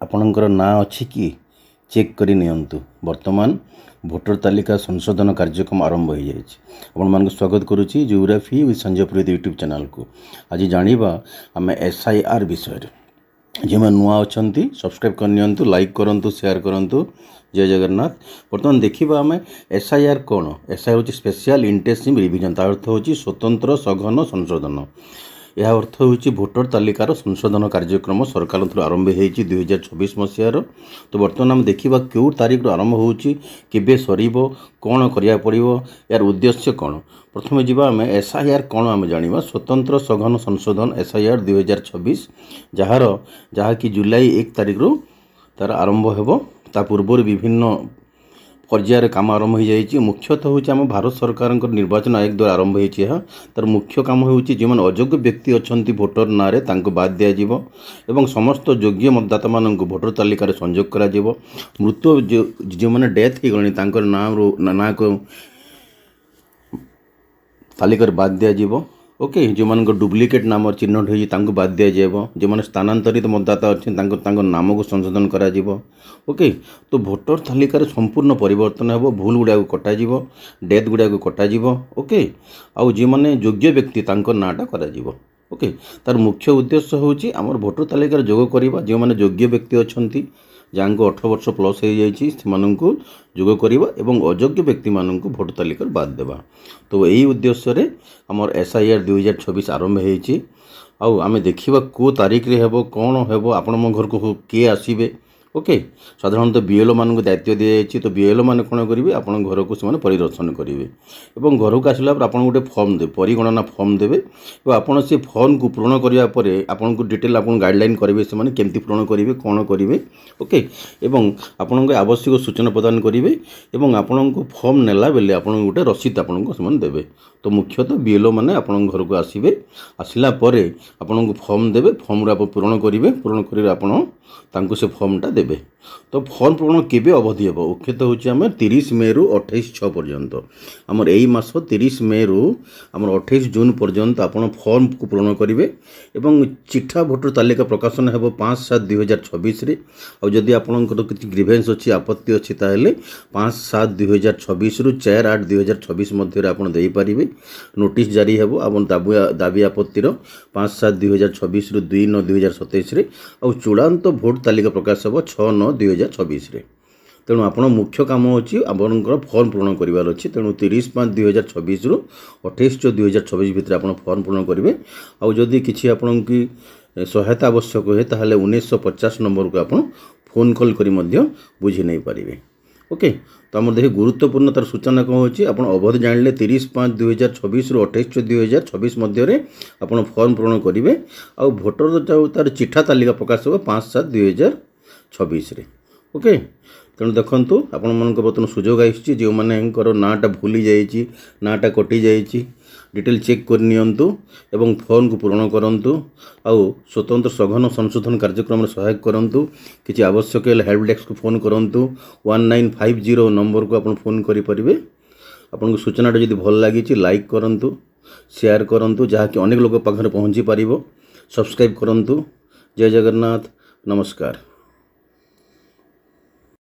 ଆପଣଙ୍କର ନାଁ ଅଛି କି ଚେକ୍ କରି ନିଅନ୍ତୁ। ବର୍ତ୍ତମାନ ଭୋଟର ତାଲିକା ସଂଶୋଧନ କାର୍ଯ୍ୟକ୍ରମ ଆରମ୍ଭ ହୋଇଯାଇଛି। ଆପଣମାନଙ୍କୁ ସ୍ୱାଗତ କରୁଛି geography with Sanjay Purohit YouTube ଚ୍ୟାନେଲକୁ। ଆଜି ଜାଣିବା ଆମେ SIR ବିଷୟରେ। ଯେଉଁମାନେ ନୂଆ ଅଛନ୍ତି ସବସ୍କ୍ରାଇବ୍ କରି ନିଅନ୍ତୁ, ଲାଇକ୍ କରନ୍ତୁ, ସେୟାର କରନ୍ତୁ। ଜୟ ଜଗନ୍ନାଥ। ବର୍ତ୍ତମାନ ଦେଖିବା ଆମେ SIR କ'ଣ। SIR ହେଉଛି ସ୍ପେଶିଆଲ ଇଣ୍ଟେନ୍ସିଭ୍ ରିଭିଜନ୍। ତା ଅର୍ଥ ହେଉଛି ସ୍ୱତନ୍ତ୍ର ସଘନ ସଂଶୋଧନ। ଏହା ଅର୍ଥ ହେଉଛି ଭୋଟର ତାଲିକାର ସଂଶୋଧନ କାର୍ଯ୍ୟକ୍ରମ ସରକାରଙ୍କ ଆରମ୍ଭ ହୋଇଛି 2024 ମସିହାର। ତ ବର୍ତ୍ତମାନ ଆମେ ଦେଖିବା କେଉଁ ତାରିଖରୁ ଆରମ୍ଭ ହେଉଛି, କେବେ ସରିବ, କ'ଣ କରିବାକୁ ପଡ଼ିବ, ଏହାର ଉଦ୍ଦେଶ୍ୟ କ'ଣ। ପ୍ରଥମେ ଯିବା ଆମେ SIR କ'ଣ ଆମେ ଜାଣିବା। ସ୍ୱତନ୍ତ୍ର ସଘନ ସଂଶୋଧନ SIR 2024, ଯାହାକି ଜୁଲାଇ 1 ତାରିଖରୁ ତା'ର ଆରମ୍ଭ ହେବ। ତା ପୂର୍ବରୁ ବିଭିନ୍ନ ପର୍ଯ୍ୟାୟରେ କାମ ଆରମ୍ଭ ହୋଇଯାଇଛି। ମୁଖ୍ୟତଃ ହେଉଛି ଆମ ଭାରତ ସରକାରଙ୍କର ନିର୍ବାଚନ ଆୟୋଗ ଦ୍ୱାରା ଆରମ୍ଭ ହୋଇଛି ଏହା। ତା'ର ମୁଖ୍ୟ କାମ ହେଉଛି ଯେଉଁମାନେ ଅଯୋଗ୍ୟ ବ୍ୟକ୍ତି ଅଛନ୍ତି ଭୋଟର ନାଁରେ ତାଙ୍କୁ ବାଦ୍ ଦିଆଯିବ ଏବଂ ସମସ୍ତ ଯୋଗ୍ୟ ମତଦାତାମାନଙ୍କୁ ଭୋଟର ତାଲିକାରେ ସଂଯୋଗ କରାଯିବ। ମୃତ ଯେଉଁମାନେ ଡେଥ୍ ହୋଇଗଲେଣି ତାଙ୍କର ନାଁକୁ ତାଲିକାରେ ବାଦ୍ ଦିଆଯିବ। ଓକେ, ଯେଉଁମାନଙ୍କ ଡୁପ୍ଲିକେଟ୍ ନାମ ଚିହ୍ନଟ ହୋଇଛି ତାଙ୍କୁ ବାଦ୍ ଦିଆଯିବ। ଯେଉଁମାନେ ସ୍ଥାନାନ୍ତରିତ ମତଦାତା ଅଛନ୍ତି ତାଙ୍କ ନାମକୁ ସଂଶୋଧନ କରାଯିବ। ଓକେ, ତ ଭୋଟର ତାଲିକାରେ ସମ୍ପୂର୍ଣ୍ଣ ପରିବର୍ତ୍ତନ ହେବ। ଭୁଲ ଗୁଡ଼ାକୁ କଟାଯିବ, ଡେଥ୍ ଗୁଡ଼ାକୁ କଟାଯିବ। ଓକେ, ଆଉ ଯେଉଁମାନେ ଯୋଗ୍ୟ ବ୍ୟକ୍ତି ତାଙ୍କ ନାଁଟା କରାଯିବ। ଓକେ, ତା'ର ମୁଖ୍ୟ ଉଦ୍ଦେଶ୍ୟ ହେଉଛି ଆମର ଭୋଟର ତାଲିକାରେ ଯୋଗ କରିବା। ଯେଉଁମାନେ ଯୋଗ୍ୟ ବ୍ୟକ୍ତି ଅଛନ୍ତି, ଯାହାଙ୍କୁ 18 ବର୍ଷ ପ୍ଲସ୍ ହୋଇଯାଇଛି ସେମାନଙ୍କୁ ଯୋଗ କରିବା ଏବଂ ଅଯୋଗ୍ୟ ବ୍ୟକ୍ତିମାନଙ୍କୁ ଭୋଟ ତାଲିକାରୁ ବାଦ୍ ଦେବା। ତ ଏହି ଉଦ୍ଦେଶ୍ୟରେ ଆମର SIR 2024 ଆରମ୍ଭ ହୋଇଛି। ଆଉ ଆମେ ଦେଖିବା କେଉଁ ତାରିଖରେ ହେବ, କ'ଣ ହେବ, ଆପଣଙ୍କ ଘରକୁ କିଏ ଆସିବେ। ଓକେ, ସାଧାରଣତଃ BLO ମାନଙ୍କୁ ଦାୟିତ୍ୱ ଦିଆଯାଇଛି। ତ BLO ମାନେ କ'ଣ କରିବେ, ଆପଣଙ୍କ ଘରକୁ ସେମାନେ ପରିଦର୍ଶନ କରିବେ ଏବଂ ଘରକୁ ଆସିଲା ପରେ ଆପଣଙ୍କୁ ଗୋଟେ ଫର୍ମ ଦେବେ, ପରିଗଣନା ଫର୍ମ ଦେବେ ଏବଂ ଆପଣ ସେ ଫର୍ମକୁ ପୂରଣ କରିବା ପରେ ଆପଣଙ୍କୁ ଡିଟେଲ୍ ଆପଣଙ୍କୁ ଗାଇଡ଼ଲାଇନ୍ କରିବେ ସେମାନେ କେମିତି ପୂରଣ କରିବେ, କ'ଣ କରିବେ। ଓକେ, ଏବଂ ଆପଣଙ୍କ ଆବଶ୍ୟକ ସୂଚନା ପ୍ରଦାନ କରିବେ ଏବଂ ଆପଣଙ୍କୁ ଫର୍ମ ନେଲା ବେଳେ ଆପଣଙ୍କୁ ଗୋଟେ ରସିଦ ଆପଣଙ୍କୁ ସେମାନେ ଦେବେ। ତ ମୁଖ୍ୟତଃ BLO ମାନେ ଆପଣଙ୍କ ଘରକୁ ଆସିବେ। ଆସିଲା ପରେ ଆପଣଙ୍କୁ ଫର୍ମ ଦେବେ, ଫର୍ମରୁ ଆପଣ ପୂରଣ କରିବେ, ପୂରଣ କରିବେ ଆପଣ ତାଙ୍କୁ ସେ ଫର୍ମଟା ଦେବେ। ତ ଫର୍ମ ପୂରଣ କେବେ ଅବଧି ହେବ, ମୁଖ୍ୟତଃ ହେଉଛି ଆମେ 30 ମେରୁ 28/6 ପର୍ଯ୍ୟନ୍ତ। ଆମର ଏଇ ମାସ 30 ମେରୁ ଆମର 28 ଜୁନ୍ ପର୍ଯ୍ୟନ୍ତ ଆପଣ ଫର୍ମକୁ ପୂରଣ କରିବେ ଏବଂ ଚିଠା ଭୋଟର ତାଲିକା ପ୍ରକାଶନ ହେବ 5/7/2024ରେ। ଆଉ ଯଦି ଆପଣଙ୍କର କିଛି ଗ୍ରିଭେନ୍ସ ଅଛି, ଆପତ୍ତି ଅଛି, ତାହେଲେ 5/7/2024ରୁ 4/8/2024 ମଧ୍ୟରେ ଆପଣ ଦେଇପାରିବେ। ନୋଟିସ୍ ଜାରି ହେବ ଆପଣ ଦାବି ଆପତ୍ତିର 5/7/2024ରୁ 2/9/2027ରେ। ଆଉ ଚୂଡ଼ାନ୍ତ ଭୋଟ ତାଲିକା ପ୍ରକାଶ ହେବ 6/9/2024ରେ। ତେଣୁ ଆପଣ ମୁଖ୍ୟ କାମ ଅଛି ଆପଣଙ୍କର ଫର୍ମ ପୂରଣ କରିବାର ଅଛି। ତେଣୁ 30/5/2024ରୁ 28/6/2024 ଭିତରେ ଆପଣ ଫର୍ମ ପୂରଣ କରିବେ। ଆଉ ଯଦି କିଛି ଆପଣଙ୍କୁ ସହାୟତା ଆବଶ୍ୟକ ହୁଏ ତାହେଲେ 1950 ନମ୍ବରକୁ ଆପଣ ଫୋନ୍ କଲ୍ କରି ମଧ୍ୟ ବୁଝି ନେଇପାରିବେ। ଓକେ, ତ ଆମର ଦେଖି ଗୁରୁତ୍ୱପୂର୍ଣ୍ଣ ତା'ର ସୂଚନା କ'ଣ ହେଉଛି, ଆପଣ ଅବଧି ଜାଣିଲେ 30/5/2024ରୁ 28/6/2024 ମଧ୍ୟରେ ଆପଣ ଫର୍ମ ପୂରଣ କରିବେ। ଆଉ ଭୋଟର ତା'ର ଚିଠା ତାଲିକା ପ୍ରକାଶ ହେବ 5/7/2024ରେ। ଓକେ, ତେଣୁ ଦେଖନ୍ତୁ ଆପଣମାନଙ୍କ ବର୍ତ୍ତମାନ ସୁଯୋଗ ଆସିଛି। ଯେଉଁମାନଙ୍କର ନାଁଟା ଭୁଲି ଯାଇଛି, ନାଁଟା କଟିଯାଇଛି, ଡିଟେଲ୍ ଚେକ୍ କରି ନିଅନ୍ତୁ ଏବଂ ଫର୍ମକୁ ପୂରଣ କରନ୍ତୁ। ଆଉ ସ୍ୱତନ୍ତ୍ର ସଘନ ସଂଶୋଧନ କାର୍ଯ୍ୟକ୍ରମରେ ସହାୟକ କରନ୍ତୁ। କିଛି ଆବଶ୍ୟକ ହେଲେ ହେଲ୍ପ ଡେସ୍କକୁ ଫୋନ୍ କରନ୍ତୁ। 1950 ନମ୍ବରକୁ ଆପଣ ଫୋନ୍ କରିପାରିବେ। ଆପଣଙ୍କୁ ସୂଚନାଟା ଯଦି ଭଲ ଲାଗିଛି ଲାଇକ୍ କରନ୍ତୁ, ସେୟାର କରନ୍ତୁ, ଯାହାକି ଅନେକ ଲୋକ ପାଖରେ ପହଞ୍ଚି ପାରିବ। ସବସ୍କ୍ରାଇବ୍ କରନ୍ତୁ। ଜୟ ଜଗନ୍ନାଥ, ନମସ୍କାର।